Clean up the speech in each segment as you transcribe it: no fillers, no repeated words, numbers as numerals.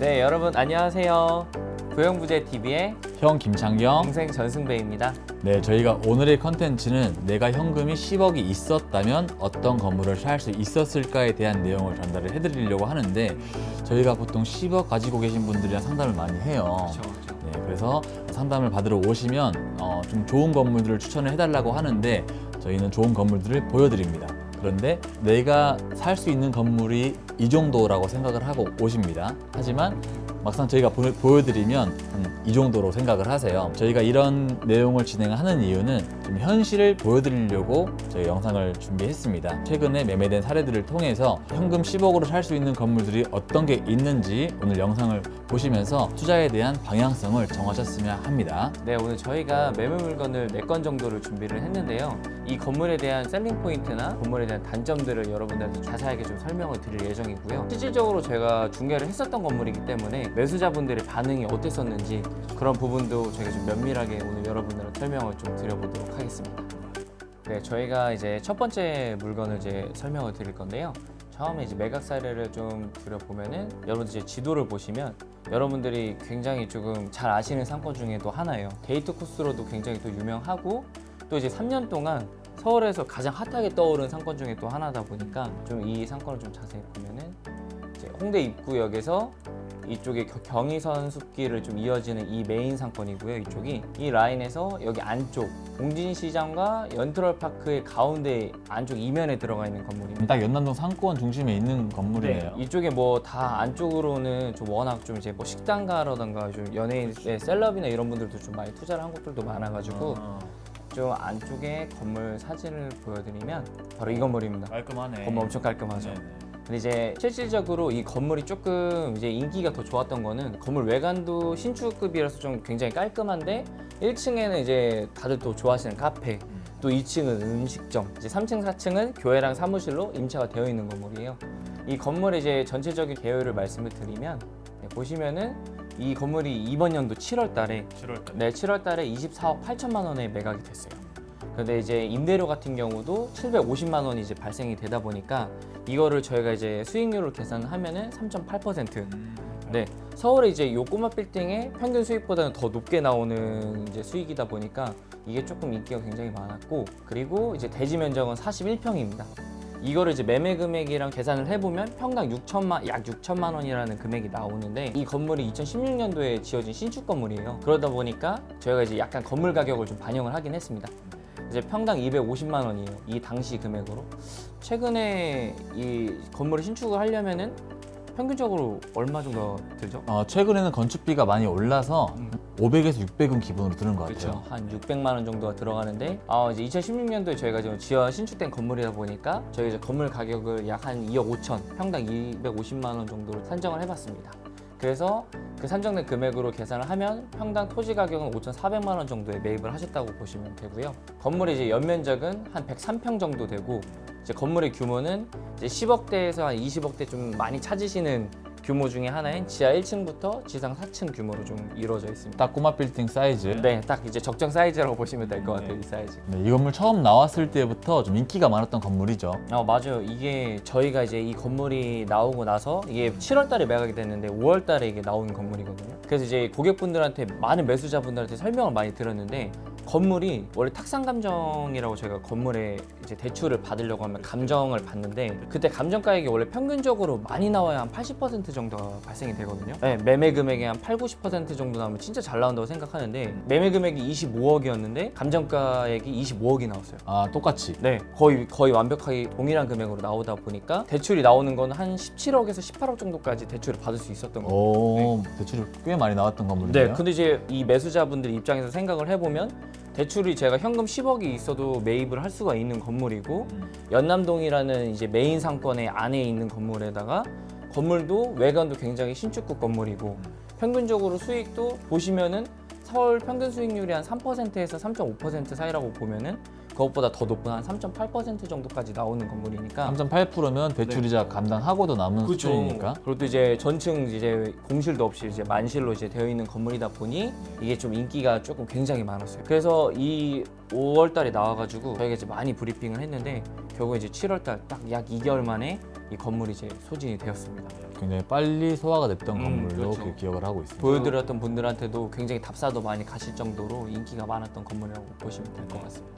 네, 여러분 안녕하세요. 부영부재TV의 형 김창경. 동생 전승배입니다. 네, 저희가 오늘의 컨텐츠는 내가 현금이 10억이 있었다면 어떤 건물을 살 수 있었을까에 대한 내용을 전달을 해드리려고 하는데, 저희가 보통 10억 가지고 계신 분들이랑 상담을 많이 해요. 그렇죠. 네, 그래서 상담을 받으러 오시면 좀 좋은 건물들을 추천을 해달라고 하는데, 저희는 좋은 건물들을 보여드립니다. 그런데 내가 살 수 있는 건물이 이 정도라고 생각을 하고 오십니다. 하지만 막상 저희가 보여드리면 이 정도로 생각을 하세요. 저희가 이런 내용을 진행하는 이유는 좀 현실을 보여드리려고 저희 영상을 준비했습니다. 최근에 매매된 사례들을 통해서 현금 10억으로 살 수 있는 건물들이 어떤 게 있는지 오늘 영상을 보시면서 투자에 대한 방향성을 정하셨으면 합니다. 네, 오늘 저희가 매매 물건을 4건 정도를 준비를 했는데요. 이 건물에 대한 셀링 포인트나 건물에 대한 단점들을 여러분들한테 자세하게 좀 설명을 드릴 예정이고요. 실질적으로 제가 중개를 했었던 건물이기 때문에 매수자분들의 반응이 어땠었는지 그런 부분도 저희가 좀 면밀하게 오늘 여러분들한테 설명을 좀 드려보도록 하겠습니다. 네, 저희가 이제 첫 번째 물건을 이제 설명을 드릴 건데요. 처음에 이제 매각 사례를 좀 드려보면은, 여러분들 이제 지도를 보시면 여러분들이 굉장히 조금 잘 아시는 상권 중에도 하나예요. 데이트 코스로도 굉장히 또 유명하고, 또 이제 3년 동안 서울에서 가장 핫하게 떠오른 상권 중에 또 하나다 보니까 좀 이 상권을 좀 자세히 보면은, 이제 홍대 입구역에서 이쪽에 경의선 숲길을 좀 이어지는 이 메인 상권이고요. 이쪽이 이 라인에서 여기 안쪽 공진시장과 연트럴파크의 가운데 안쪽 이면에 들어가 있는 건물입니다. 딱 연남동 상권 중심에 있는 건물이네요. 이쪽에 뭐 다 안쪽으로는 좀 워낙 좀 이제 뭐 식당가라던가 좀 연예인, 셀럽이나 이런 분들도 좀 많이 투자를 한 곳들도 많아가지고 좀 안쪽에 건물 사진을 보여드리면 바로 이 건물입니다. 깔끔하네. 건물 엄청 깔끔하죠. 네네. 근데 이제 실질적으로 이 건물이 조금 이제 인기가 더 좋았던 거는, 건물 외관도 신축급이라서 좀 굉장히 깔끔한데 1층에는 이제 다들 또 좋아하시는 카페, 또 2층은 음식점, 이제 3층, 4층은 교회랑 사무실로 임차가 되어 있는 건물이에요. 이 건물의 이제 전체적인 개요를 말씀을 드리면, 보시면은 이 건물이 이번 연도 7월 달에 7월 달에 24억 8천만 원에 매각이 됐어요. 근데 이제 임대료 같은 경우도 750만 원이 이제 발생이 되다 보니까 이거를 저희가 이제 수익률을 계산하면은 3.8%. 네, 서울에 이제 요 꼬마 빌딩의 평균 수익보다는 더 높게 나오는 이제 수익이다 보니까 이게 조금 인기가 굉장히 많았고, 그리고 이제 대지 면적은 41평입니다. 이거를 이제 매매 금액이랑 계산을 해보면 평당 약 6천만 원이라는 금액이 나오는데, 이 건물이 2016년도에 지어진 신축 건물이에요. 그러다 보니까 저희가 이제 약간 건물 가격을 좀 반영을 하긴 했습니다. 이제 평당 250만 원이에요. 이 당시 금액으로. 최근에 이 건물을 신축을 하려면은 평균적으로 얼마 정도 들죠? 최근에는 건축비가 많이 올라서 500에서 600은 기본으로 드는 것 같아요. 그렇죠. 한 600만 원 정도가 들어가는데, 이제 2016년도에 저희가 지금 지어 신축된 건물이다 보니까 저희 이제 건물 가격을 약 한 2억 5천, 평당 250만 원 정도로 산정을 해봤습니다. 그래서 그 산정된 금액으로 계산을 하면 평당 토지 가격은 5,400만 원 정도에 매입을 하셨다고 보시면 되고요. 건물의 이제 연면적은 한 103평 정도 되고, 이제 건물의 규모는 이제 10억대에서 한 20억대 좀 많이 찾으시는 규모 중에 하나인 지하 1층부터 지상 4층 규모로 좀 이루어져 있습니다. 딱 꼬마 빌딩 사이즈. 네, 딱 이제 적정 사이즈라고 보시면 될 것 같아요. 이 사이즈. 네, 이 건물 처음 나왔을 때부터 좀 인기가 많았던 건물이죠. 맞아요. 이게 저희가 이제 이 건물이 나오고 나서 이게 7월 달에 매각이 됐는데 5월 달에 이게 나온 건물이거든요. 그래서 이제 고객분들한테, 많은 매수자분들한테 설명을 많이 들었는데, 건물이 원래 탁상 감정이라고 저희가 건물에 이제 대출을 받으려고 하면 감정을 받는데, 그때 감정 가액이 원래 평균적으로 많이 나와야 한 80% 정도가 발생이 되거든요. 네, 매매 금액의 한 8-90% 정도 나오면 진짜 잘 나온다고 생각하는데, 매매 금액이 25억이었는데 감정 가액이 25억이 나왔어요. 똑같이. 네, 거의 완벽하게 동일한 금액으로 나오다 보니까 대출이 나오는 건 한 17억에서 18억 정도까지 대출을 받을 수 있었던 거예요. 대출이 꽤 많이 나왔던 건물인데요. 네, 근데 이제 이 매수자분들 입장에서 생각을 해보면, 대출이 제가 현금 10억이 있어도 매입을 할 수가 있는 건물이고, 연남동이라는 이제 메인 상권의 안에 있는 건물에다가 건물도 외관도 굉장히 신축급 건물이고, 평균적으로 수익도 보시면은 서울 평균 수익률이 한 3%에서 3.5% 사이라고 보면은 그것보다 더 높은 한 3.8% 정도까지 나오는 건물이니까 3.8%면 대출이자 감당하고도 남은 그쵸. 수준이니까. 그리고 또 이제 전층 이제 공실도 없이 이제 만실로 이제 되어 있는 건물이다 보니 이게 좀 인기가 조금 굉장히 많았어요. 그래서 이 5월달에 나와가지고 저희가 이제 많이 브리핑을 했는데 결국 이제 7월달 딱 약 2개월 만에 이 건물이 이제 소진이 되었습니다. 굉장히 빨리 소화가 됐던 건물로 그렇죠. 기억을 하고 있습니다. 보여드렸던 분들한테도 굉장히 답사도 많이 가실 정도로 인기가 많았던 건물이라고 보시면 될 것 같습니다.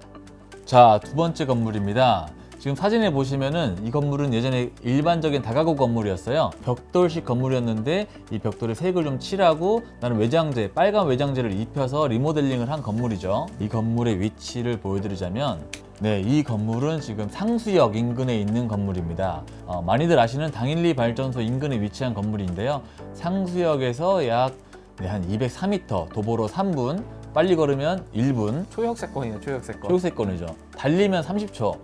자, 두 번째 건물입니다. 지금 사진에 보시면은 이 건물은 예전에 일반적인 다가구 건물이었어요. 벽돌식 건물이었는데 이 벽돌에 색을 좀 칠하고 나는 외장재, 빨간 외장재를 입혀서 리모델링을 한 건물이죠. 이 건물의 위치를 보여드리자면 네, 이 건물은 지금 상수역 인근에 있는 건물입니다. 많이들 아시는 당일리 발전소 인근에 위치한 건물인데요. 상수역에서 약 한 204m, 도보로 3분, 빨리 걸으면 1분, 초역세권이에요, 초역세권. 초세권이죠. 달리면 30초.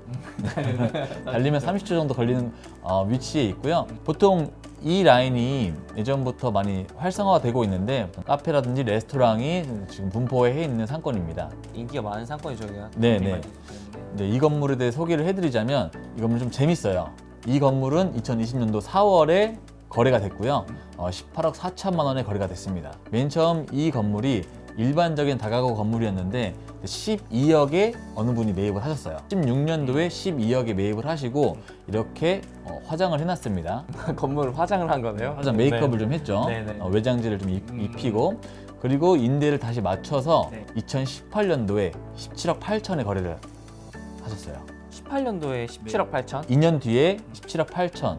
달리면 30초 정도 걸리는 위치에 있고요. 보통 이 라인이 예전부터 많이 활성화가 되고 있는데 카페라든지 레스토랑이 지금 분포해 있는 상권입니다. 인기가 많은 상권이죠, 여기가. 네. 이 건물에 대해 소개를 해드리자면 이 건물 좀 재밌어요. 이 건물은 2020년도 4월에 거래가 됐고요. 18억 4천만 원에 거래가 됐습니다. 맨 처음 이 건물이 일반적인 다가구 건물이었는데 12억에 어느 분이 매입을 하셨어요. 16년도에 12억에 매입을 하시고 이렇게 화장을 해놨습니다. 건물을 화장을 한 거네요. 화장 메이크업을 좀 했죠. 네네. 외장재를 좀 입히고 그리고 인대를 다시 맞춰서 네. 2018년도에 17억 8천에 거래를 하셨어요. 18년도에 17억 8천. 2년 뒤에 17억 8천,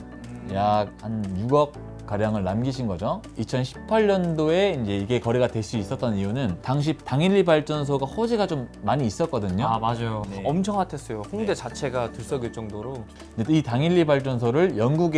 약 한 6억 가량을 남기신 거죠. 2018년도에 이제 이게 거래가 될 수 있었던 이유는 당시 당일리 발전소가 호재가 좀 많이 있었거든요. 아 맞아요. 네. 엄청 핫했어요. 홍대 자체가 들썩일 정도로. 근데 이 당일리 발전소를 영국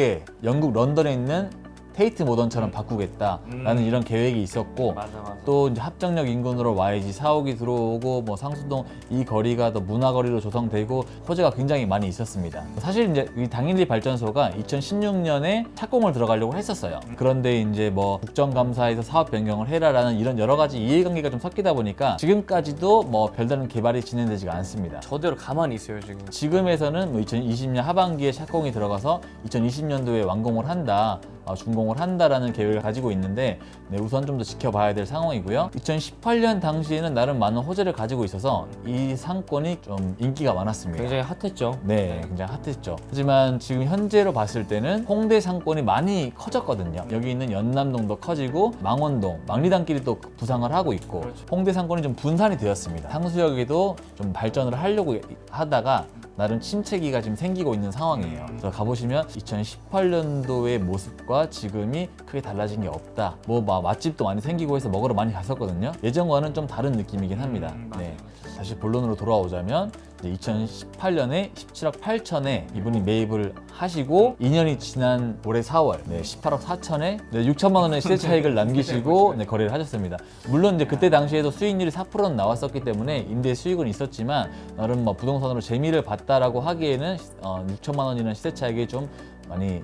런던에 있는 테이트 모던처럼 바꾸겠다라는 이런 계획이 있었고 맞아. 또 이제 합정역 인근으로 YG 사옥이 들어오고 뭐 상수동 이 거리가 더 문화거리로 조성되고 호재가 굉장히 많이 있었습니다. 사실 이제 이 당일리 발전소가 2016년에 착공을 들어가려고 했었어요. 그런데 이제 뭐 국정감사에서 사업 변경을 해라라는 이런 여러 가지 이해관계가 좀 섞이다 보니까 지금까지도 뭐 별다른 개발이 진행되지가 않습니다. 저대로 가만히 있어요 지금. 지금에서는 뭐 2020년 하반기에 착공이 들어가서 2020년도에 완공을 한다. 준공을 한다라는 계획을 가지고 있는데 우선 좀 더 지켜봐야 될 상황이고요. 2018년 당시에는 나름 많은 호재를 가지고 있어서 이 상권이 좀 인기가 많았습니다. 굉장히 핫했죠. 네, 굉장히 핫했죠. 하지만 지금 현재로 봤을 때는 홍대 상권이 많이 커졌거든요. 여기 있는 연남동도 커지고 망원동, 망리단길이 또 부상을 하고 있고 그렇죠. 홍대 상권이 좀 분산이 되었습니다. 상수역에도 좀 발전을 하려고 하다가 나름 침체기가 지금 생기고 있는 상황이에요. 그래서 가보시면 2018년도의 모습과 지금이 크게 달라진 게 없다. 뭐 맛집도 많이 생기고 해서 먹으러 많이 갔었거든요. 예전과는 좀 다른 느낌이긴 합니다. 네. 다시 본론으로 돌아오자면 2018년에 17억 8천에 이분이 매입을 하시고 2년이 지난 올해 4월 18억 4천에 6천만 원의 시세 차익을 남기시고 거래를 하셨습니다. 물론 이제 그때 당시에도 수익률이 4%는 나왔었기 때문에 임대 수익은 있었지만 나름 뭐 부동산으로 재미를 봤다라고 하기에는 6천만 원이라는 시세 차익이 좀 많이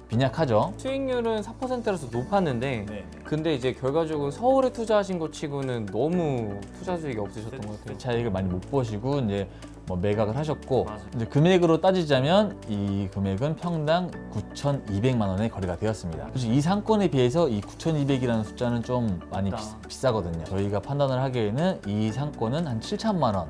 빈약하죠. 수익률은 4%라서 높았는데 근데 이제 결과적으로 서울에 투자하신 것 치고는 너무 투자 수익이 없으셨던 것 같아요. 차익을 많이 못 보시고 이제 뭐 매각을 하셨고 맞아요. 이제 금액으로 따지자면 이 금액은 평당 9,200만 원에 거래가 되었습니다. 솔직히 이 상권에 비해서 이 9,200이라는 숫자는 좀 많이 비싸거든요. 저희가 판단을 하기에는 이 상권은 한 7천만 원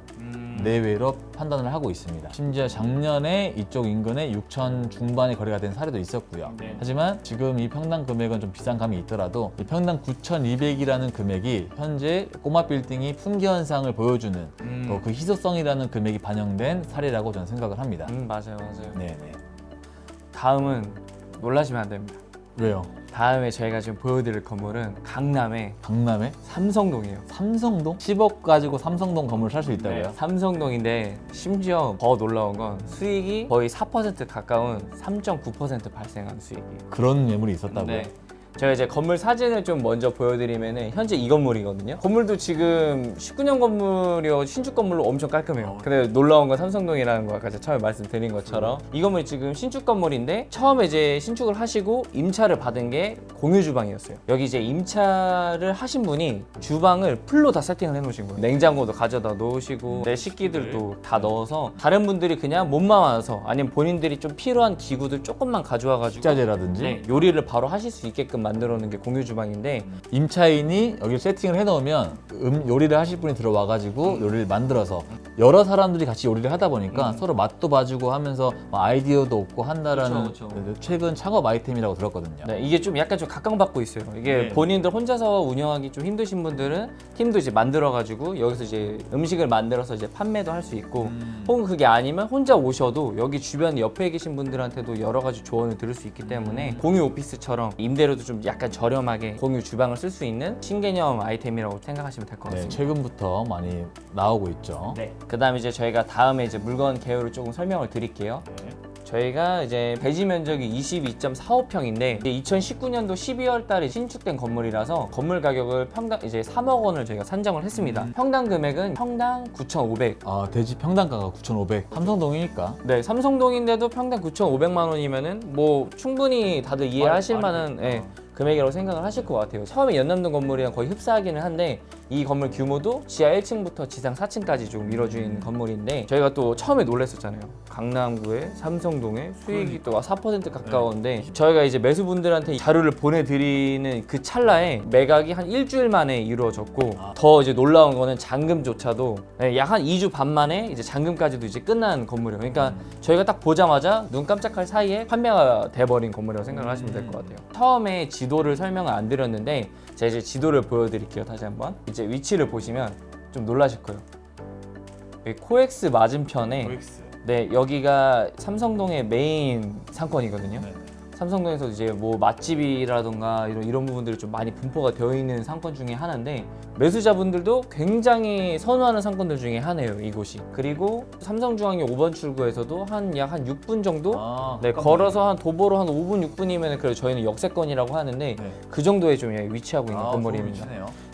내외로 판단을 하고 있습니다. 심지어 작년에 이쪽 인근에 6천 중반에 거래가 된 사례도 있었고요. 네. 하지만 지금 이 평당 금액은 좀 비싼 감이 있더라도 이 평당 9,200이라는 금액이 현재 꼬마 빌딩이 품귀 현상을 보여주는 또 그 희소성이라는 금액이 반영된 사례라고 저는 생각을 합니다. 맞아요. 네네. 다음은 놀라시면 안 됩니다. 왜요? 다음에 저희가 지금 보여드릴 건물은 강남의 강남에 삼성동이에요. 삼성동? 10억 가지고 삼성동 건물 살 수 있다고요? 삼성동인데 심지어 더 놀라운 건 수익이 거의 4% 가까운 3.9% 발생한 수익이에요. 그런 매물이 있었다고요? 네. 제가 이제 건물 사진을 좀 먼저 보여드리면은 현재 이 건물이거든요. 건물도 지금 19년 건물이요, 신축 건물로 엄청 깔끔해요. 근데 놀라운 건 삼성동이라는 거 아까 제가 처음에 말씀드린 것처럼 이 건물이 지금 신축 건물인데 처음에 이제 신축을 하시고 임차를 받은 게 공유 주방이었어요. 여기 이제 임차를 하신 분이 주방을 풀로 다 세팅을 해놓으신 거예요. 냉장고도 가져다 놓으시고 내 식기들도 다 넣어서 다른 분들이 그냥 몸만 와서 아니면 본인들이 좀 필요한 기구들 조금만 가져와가지고 식자재라든지 네, 요리를 바로 하실 수 있게끔 만들어 놓은 게 공유 주방인데 임차인이 여기 세팅을 해놓으면 요리를 하실 분이 들어와가지고 요리를 만들어서 여러 사람들이 같이 요리를 하다 보니까 서로 맛도 봐주고 하면서 아이디어도 얻고 한다라는 그쵸, 그쵸. 최근 창업 아이템이라고 들었거든요. 네, 이게 좀 약간 좀 각광받고 있어요. 이게 네. 본인들 혼자서 운영하기 좀 힘드신 분들은 팀도 이제 만들어가지고 여기서 이제 음식을 만들어서 이제 판매도 할 수 있고 혹은 그게 아니면 혼자 오셔도 여기 주변 옆에 계신 분들한테도 여러 가지 조언을 들을 수 있기 때문에 공유 오피스처럼 임대료도 좀 약간 저렴하게 공유 주방을 쓸 수 있는 신개념 아이템이라고 생각하시면 될 것 네, 같습니다. 최근부터 많이 나오고 있죠. 네. 그다음에 이제 저희가 다음에 이제 물건 개요를 조금 설명을 드릴게요. 저희가 이제 대지 면적이 22.45평인데 2019년도 12월 달에 신축된 건물이라서 건물 가격을 평당 이제 3억 원을 저희가 산정을 했습니다. 평당 금액은 평당 9,500. 아, 대지 평당가가 9,500. 삼성동이니까. 네, 삼성동인데도 평당 9,500만 원이면은 뭐 충분히 다들 이해하실 만한 예, 금액이라고 생각을 하실 것 같아요. 처음에 연남동 건물이랑 거의 흡사하기는 한데 이 건물 규모도 지하 1층부터 지상 4층까지 좀 이루어진 건물인데 저희가 또 처음에 놀랐었잖아요. 강남구에 삼성동에 수익이 또 4% 가까운데 저희가 이제 매수분들한테 자료를 보내드리는 그 찰나에 매각이 한 일주일 만에 이루어졌고 더 이제 놀라운 거는 잔금조차도 약 한 2주 반 만에 이제 잔금까지도 이제 끝난 건물이에요. 그러니까 저희가 딱 보자마자 눈 깜짝할 사이에 판매가 돼버린 건물이라고 생각을 하시면 될 것 같아요. 처음에 지도를 설명을 안 드렸는데 제가 이제 지도를 보여드릴게요. 다시 한번 이제 위치를 보시면 좀 놀라실 거예요. 여기 코엑스 맞은편에 네, 여기가 삼성동의 메인 상권이거든요. 삼성동에서 이제 뭐 맛집이라던가 이런 부분들이 좀 많이 분포가 되어 있는 상권 중에 하나인데 매수자분들도 굉장히 선호하는 상권들 중에 하나예요, 이곳이. 그리고 삼성중앙역 5번 출구에서도 약 한 6분 정도 네, 걸어서 한 도보로 한 5분 6분이면 그래도 저희는 역세권이라고 하는데 그 정도에 좀 위치하고 있는 건물입니다.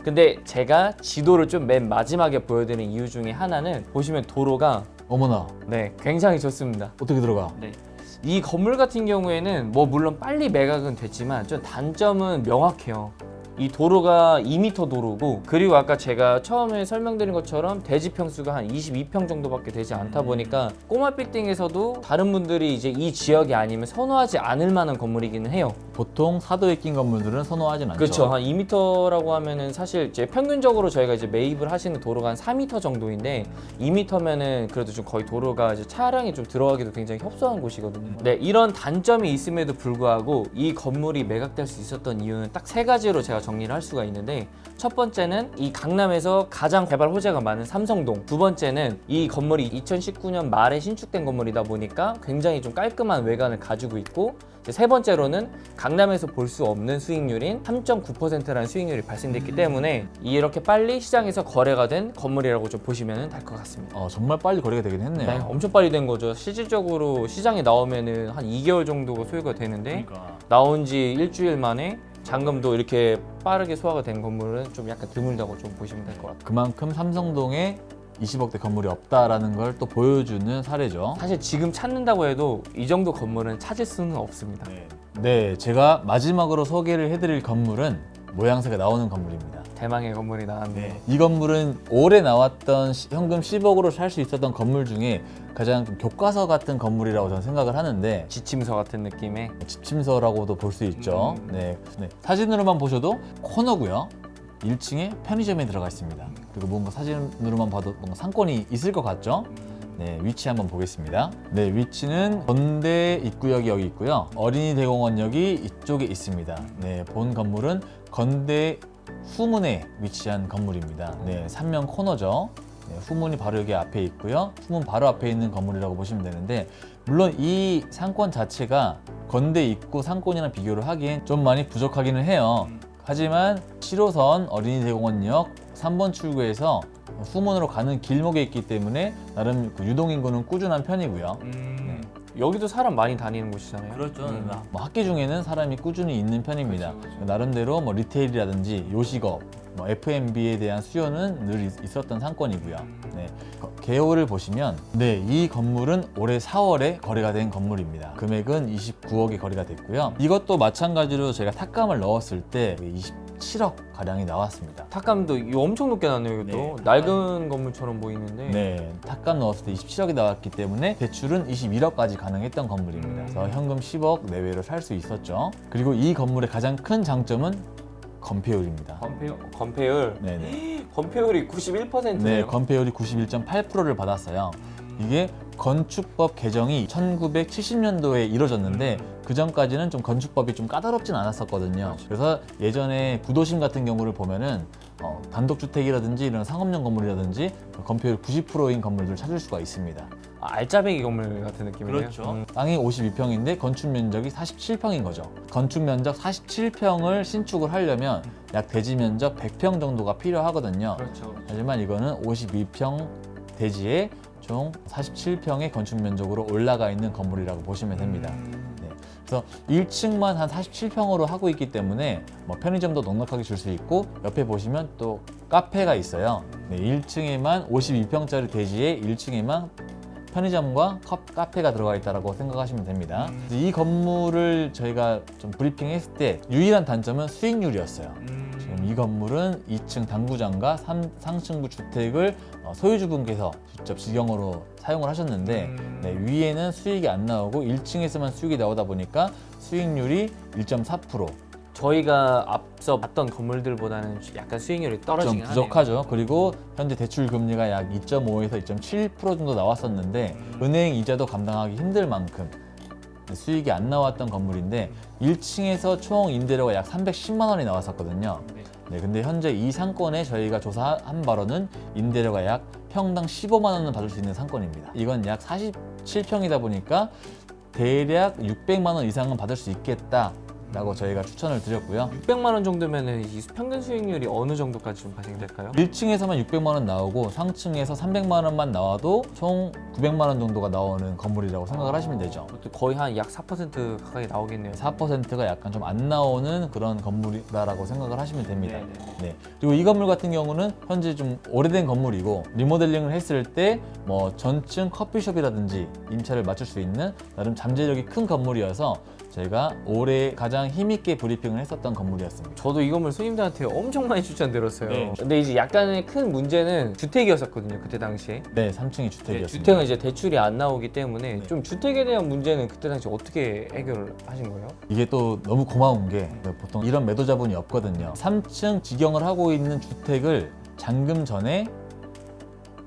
근데 제가 지도를 좀 맨 마지막에 보여드리는 이유 중에 하나는 보시면 도로가 어머나, 네, 굉장히 좋습니다. 어떻게 들어가? 네. 이 건물 같은 경우에는 뭐 물론 빨리 매각은 됐지만 좀 단점은 명확해요. 이 도로가 2m 도로고 그리고 아까 제가 처음에 설명드린 것처럼 대지 평수가 한 22평 정도밖에 되지 않다 보니까 꼬마 빌딩에서도 다른 분들이 이제 이 지역이 아니면 선호하지 않을 만한 건물이기는 해요. 보통 사도에 낀 건물들은 선호하진 않죠. 그렇죠. 한 2m라고 하면은 사실 이제 평균적으로 저희가 이제 매입을 하시는 도로가 한 4m 정도인데 2m면은 그래도 좀 거의 도로가 이제 차량이 좀 들어가기도 굉장히 협소한 곳이거든요. 네, 이런 단점이 있음에도 불구하고 이 건물이 매각될 수 있었던 이유는 딱 세 가지로 제가 정리를 할 수가 있는데 첫 번째는 이 강남에서 가장 개발 호재가 많은 삼성동, 두 번째는 이 건물이 2019년 말에 신축된 건물이다 보니까 굉장히 좀 깔끔한 외관을 가지고 있고 세 번째로는 강남에서 볼 수 없는 수익률인 3.9%라는 수익률이 발생됐기 때문에 이렇게 빨리 시장에서 거래가 된 건물이라고 좀 보시면 될 것 같습니다. 정말 빨리 거래가 되긴 했네요. 네, 엄청 빨리 된 거죠. 실질적으로 시장에 나오면은 한 2개월 정도가 소요가 되는데 나온 지 일주일 만에 잔금도 이렇게 빠르게 소화가 된 건물은 좀 약간 드물다고 좀 보시면 될 것 같아요. 그만큼 삼성동에 20억대 건물이 없다라는 걸 또 보여주는 사례죠. 사실 지금 찾는다고 해도 이 정도 건물은 찾을 수는 없습니다. 네, 제가 마지막으로 소개를 해드릴 건물은 모양새가 나오는 건물입니다. 대망의 건물이 나왔네요. 이 건물은 올해 나왔던 현금 10억으로 살 수 있었던 건물 중에 가장 좀 교과서 같은 건물이라고 저는 생각을 하는데 지침서 같은 느낌의 집침서라고도 볼 수 있죠. 네. 사진으로만 보셔도 코너고요. 1층에 편의점에 들어가 있습니다. 그리고 뭔가 사진으로만 봐도 뭔가 상권이 있을 것 같죠? 네, 위치 한번 보겠습니다. 네, 위치는 건대 입구역이 여기 있고요. 어린이대공원역이 이쪽에 있습니다. 네, 본 건물은 건대 후문에 위치한 건물입니다. 네, 삼면 코너죠. 네, 후문이 바로 여기 앞에 있고요. 후문 바로 앞에 있는 건물이라고 보시면 되는데 물론 이 상권 자체가 건대 입구 상권이랑 비교를 하기엔 좀 많이 부족하기는 해요. 하지만 7호선 어린이대공원역 3번 출구에서 후문으로 가는 길목에 있기 때문에 나름 유동인구는 꾸준한 편이고요. 여기도 사람 많이 다니는 곳이잖아요. 그렇죠. 뭐 학기 중에는 사람이 꾸준히 있는 편입니다. 그렇죠. 나름대로 뭐 리테일이라든지 요식업, 뭐 F&B에 대한 수요는 늘 있었던 상권이고요. 네. 개요를 보시면 이 건물은 올해 4월에 거래가 된 건물입니다. 금액은 29억에 거래가 됐고요. 이것도 마찬가지로 저희가 탁감을 넣었을 때 27억 가량이 나왔습니다. 탁감도 이거 엄청 높게 나네요. 이것도 네. 낡은 건물처럼 보이는데. 네, 탁감 넣었을 때 27억이 나왔기 때문에 대출은 21억까지 가능했던 건물입니다. 그래서 현금 10억 내외로 살 수 있었죠. 그리고 이 건물의 가장 큰 장점은 건폐율입니다. 건폐율. 네네. 건폐율이 91%네요. 네, 건폐율이 91.8%를 받았어요. 이게 건축법 개정이 1970년도에 이루어졌는데 그 전까지는 좀 건축법이 좀 까다롭진 않았었거든요. 그래서 예전에 구도심 같은 경우를 보면은 단독주택이라든지 이런 상업용 건물이라든지 건폐율 90%인 건물들을 찾을 수가 있습니다. 알짜배기 건물 같은 느낌이네요. 땅이 52평인데 건축 면적이 47평인 거죠. 건축 면적 47평을 신축을 하려면 약 대지 면적 100평 정도가 필요하거든요. 그렇죠. 하지만 이거는 52평 대지에 총 47평의 건축 면적으로 올라가 있는 건물이라고 보시면 됩니다. 네. 그래서 1층만 한 47평으로 하고 있기 때문에 뭐 편의점도 넉넉하게 줄 수 있고 옆에 보시면 또 카페가 있어요. 네, 1층에만 52평짜리 대지에 1층에만 편의점과 카페가 들어가 있다고 생각하시면 됩니다. 이 건물을 저희가 좀 브리핑했을 때 유일한 단점은 수익률이었어요. 지금 이 건물은 2층 당구장과 상층부 주택을 소유주분께서 직접 직영으로 사용을 하셨는데 위에는 수익이 안 나오고 1층에서만 수익이 나오다 보니까 수익률이 1.4%. 저희가 앞서 봤던 건물들보다는 약간 수익률이 좀 떨어지긴 부족하죠. 그리고 현재 대출 금리가 약 2.5에서 2.7% 정도 나왔었는데 은행 이자도 감당하기 힘들 만큼 수익이 안 나왔던 건물인데 1층에서 총 임대료가 약 310만 원이 나왔었거든요. 네, 근데 현재 이 상권에 저희가 조사한 바로는 임대료가 약 평당 15만 원을 받을 수 있는 상권입니다. 이건 약 47평이다 보니까 대략 600만 원 이상은 받을 수 있겠다. 라고 저희가 추천을 드렸고요. 600만 원 정도면은 이 평균 수익률이 어느 정도까지 좀 발생될까요? 1층에서만 600만 원 나오고 상층에서 300만 원만 나와도 총 900만 원 정도가 나오는 건물이라고 생각을 하시면 되죠. 그것도 거의 한 약 4% 가까이 나오겠네요. 4%가 약간 좀 안 나오는 그런 건물이다라고 생각을 하시면 됩니다. 네네. 네. 그리고 이 건물 같은 경우는 현재 좀 오래된 건물이고 리모델링을 했을 때 뭐 전층 커피숍이라든지 임차를 맞출 수 있는 나름 잠재력이 큰 건물이어서 저희가 올해 가장 힘있게 브리핑을 했었던 건물이었습니다. 저도 이 건물 손님들한테 엄청 많이 추천드렸어요. 네. 근데 이제 약간의 큰 문제는 주택이었었거든요. 그때 당시에. 네, 3층이 주택이었습니다. 주택은 이제 대출이 안 나오기 때문에 네. 좀 주택에 대한 문제는 그때 당시 어떻게 해결을 하신 거예요? 이게 또 너무 고마운 게 보통 이런 매도자분이 없거든요. 3층 직영을 하고 있는 주택을 잔금 전에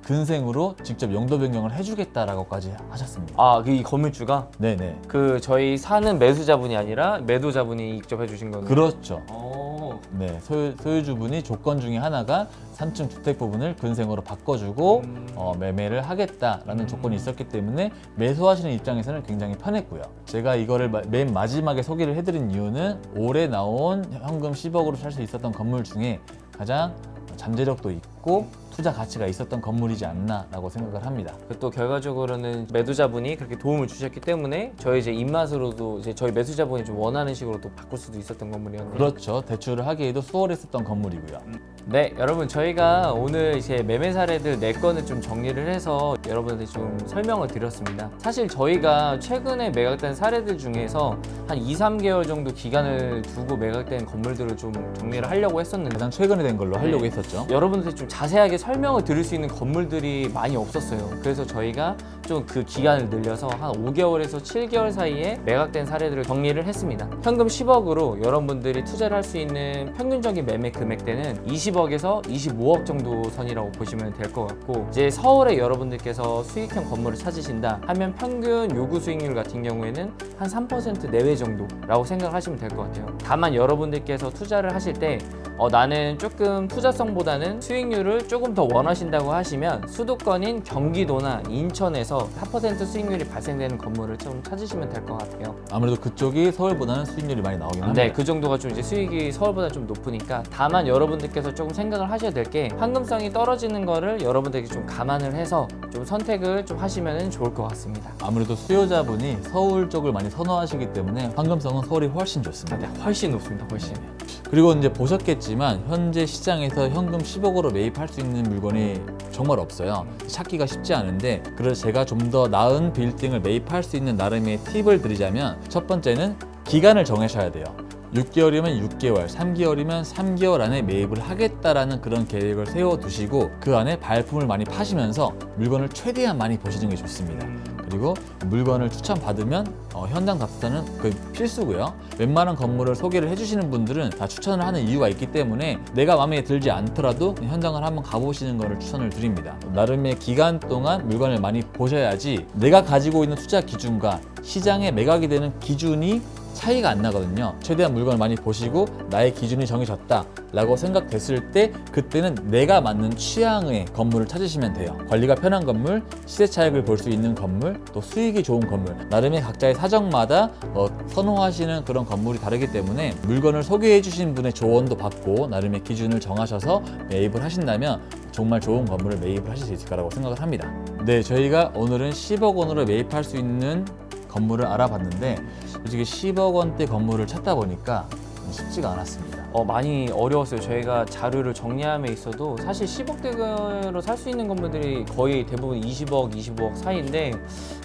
근생으로 직접 용도 변경을 해주겠다라고까지 하셨습니다. 아, 이 건물주가 네네. 그 저희 사는 매수자분이 아니라 매도자분이 직접 해주신 거네요. 그렇죠. 어. 네, 소유주분이 조건 중에 하나가 3층 주택 부분을 근생으로 바꿔주고 매매를 하겠다라는 조건이 있었기 때문에 매수하시는 입장에서는 굉장히 편했고요. 제가 이거를 맨 마지막에 소개를 해드린 이유는 올해 나온 현금 10억으로 살 수 있었던 건물 중에 가장 잠재력도 있고 투자 가치가 있었던 건물이지 않나라고 생각을 합니다. 또 결과적으로는 매도자분이 그렇게 도움을 주셨기 때문에 저희 이제 입맛으로도 이제 저희 매수자분이 좀 원하는 식으로 또 바꿀 수도 있었던 건물이었네요. 그렇죠. 대출을 하기에도 수월했었던 건물이고요. 네, 여러분 저희가 오늘 이제 매매 사례들 4건을 좀 정리를 해서 여러분한테 좀 설명을 드렸습니다. 사실 저희가 최근에 매각된 사례들 중에서 한 2, 3개월 정도 기간을 두고 매각된 건물들을 좀 정리를 하려고 했었는데 가장 최근에 된 걸로 하려고 했었죠. 여러분한테 좀 자세하게 설명을 드릴 수 있는 건물들이 많이 없었어요. 그래서 저희가 좀 그 기간을 늘려서 한 5개월에서 7개월 사이에 매각된 사례들을 정리를 했습니다. 현금 10억으로 여러분들이 투자를 할 수 있는 평균적인 매매 금액대는 20억에서 25억 정도 선이라고 보시면 될 것 같고, 이제 서울에 여러분들께서 수익형 건물을 찾으신다 하면 평균 요구 수익률 같은 경우에는 한 3% 내외 정도라고 생각하시면 될 것 같아요. 다만 여러분들께서 투자를 하실 때 나는 조금 투자성보다는 수익률을 조금 더 원하신다고 하시면 수도권인 경기도나 인천에서 4% 수익률이 발생되는 건물을 좀 찾으시면 될 것 같아요. 아무래도 그쪽이 서울보다는 수익률이 많이 나오긴 합니다. 네, 그 정도가 좀 이제 수익이 서울보다 좀 높으니까, 다만 여러분들께서 조금 생각을 하셔야 될 게 황금성이 떨어지는 거를 여러분들이 좀 감안을 해서 좀 선택을 좀 하시면 좋을 것 같습니다. 아무래도 수요자분이 서울 쪽을 많이 선호하시기 때문에 황금성은 서울이 훨씬 좋습니다. 훨씬 높습니다. 훨씬. 그리고 이제 보셨겠지만 현재 시장에서 현금 10억으로 매입할 수 있는 물건이 정말 없어요. 찾기가 쉽지 않은데 그래서 제가 좀 더 나은 빌딩을 매입할 수 있는 나름의 팁을 드리자면 첫 번째는 기간을 정하셔야 돼요. 6개월이면 6개월, 3개월이면 3개월 안에 매입을 하겠다라는 그런 계획을 세워두시고 그 안에 발품을 많이 파시면서 물건을 최대한 많이 보시는 게 좋습니다. 그리고 물건을 추천받으면 현장 답사는 그 필수고요. 웬만한 건물을 소개를 해주시는 분들은 다 추천을 하는 이유가 있기 때문에 내가 마음에 들지 않더라도 현장을 한번 가보시는 것을 추천을 드립니다. 나름의 기간 동안 물건을 많이 보셔야지 내가 가지고 있는 투자 기준과 시장에 매각이 되는 기준이 차이가 안 나거든요. 최대한 물건을 많이 보시고 나의 기준이 정해졌다 라고 생각됐을 때 그때는 내가 맞는 취향의 건물을 찾으시면 돼요. 관리가 편한 건물, 시세 차익을 볼 수 있는 건물, 또 수익이 좋은 건물, 나름의 각자의 사정마다 선호하시는 그런 건물이 다르기 때문에 물건을 소개해 주신 분의 조언도 받고 나름의 기준을 정하셔서 매입을 하신다면 정말 좋은 건물을 매입을 하실 수 있을 거라고 생각을 합니다. 네, 저희가 오늘은 10억 원으로 매입할 수 있는 건물을 알아봤는데 솔직히 10억 원대 건물을 찾다 보니까 쉽지가 않았습니다. 많이 어려웠어요. 저희가 자료를 정리함에 있어도 사실 10억대로 살 수 있는 건물들이 거의 대부분 20억, 25억 사이인데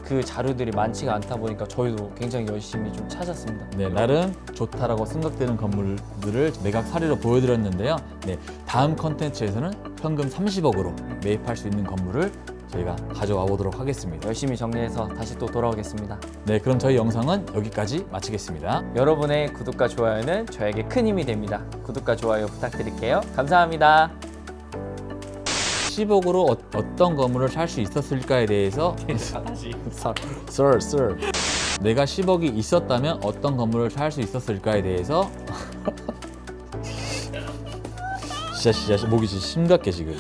그 자료들이 많지가 않다 보니까 저희도 굉장히 열심히 좀 찾았습니다. 네, 나름 좋다라고 생각되는 건물들을 매각 사례로 보여드렸는데요. 네, 다음 컨텐츠에서는 현금 30억으로 매입할 수 있는 건물을 저희가 가져와 보도록 하겠습니다. 열심히 정리해서 다시 또 돌아오겠습니다. 네, 그럼 저희 영상은 여기까지 마치겠습니다. 여러분의 구독과 좋아요는 저에게 큰 힘이 됩니다. 구독과 좋아요 부탁드릴게요. 감사합니다. 10억으로 어떤 건물을 살 수 있었을까에 대해서 다시. Sir. 내가 10억이 있었다면 어떤 건물을 살 수 있었을까에 대해서 진짜 목이 심각해 지금.